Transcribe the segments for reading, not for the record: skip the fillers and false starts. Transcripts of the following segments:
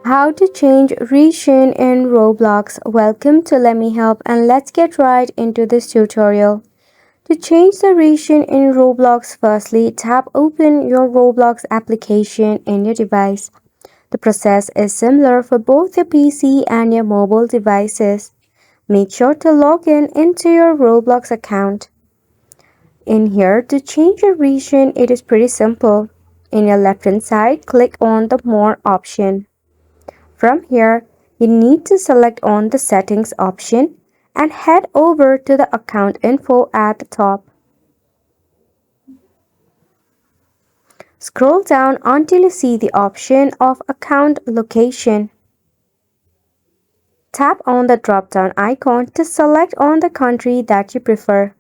How to change region in Roblox. Welcome to Let Me Help, and let's get right into this tutorial. To change the region in Roblox, firstly tap open your Roblox application in your device. The process is similar for both your PC and your mobile devices. Make sure to log in into your Roblox account. In here, to change your region, it is pretty simple. In your left hand side, click on the More option. From here, you need to select on the Settings option and head over to the Account info at the top. Scroll down until you see the option of Account Location. Tap on the drop-down icon to select on the country that you prefer.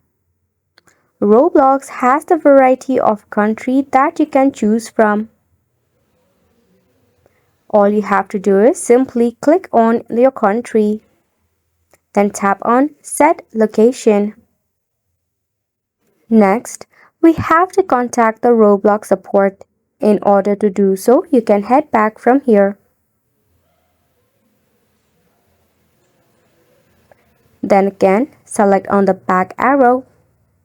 Roblox has the variety of country that you can choose from. All you have to do is simply click on your country. Then tap on Set Location. Next, we have to contact the Roblox support. In order to do so, you can head back from here. Then again, select on the back arrow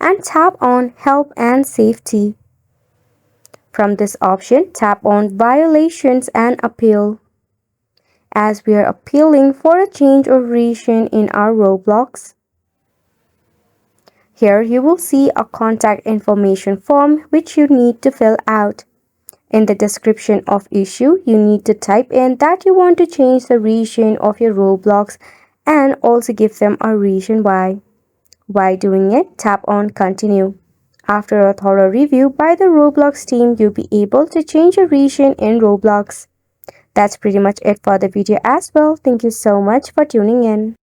and tap on Help and Safety. From this option, tap on Violations and Appeal. As we are appealing for a change of region in our Roblox, here you will see a contact information form which you need to fill out. In the description of issue, you need to type in that you want to change the region of your Roblox and also give them a reason why. While doing it, tap on Continue. After a thorough review by the Roblox team, you'll be able to change a region in Roblox. That's pretty much it for the video as well. Thank you so much for tuning in.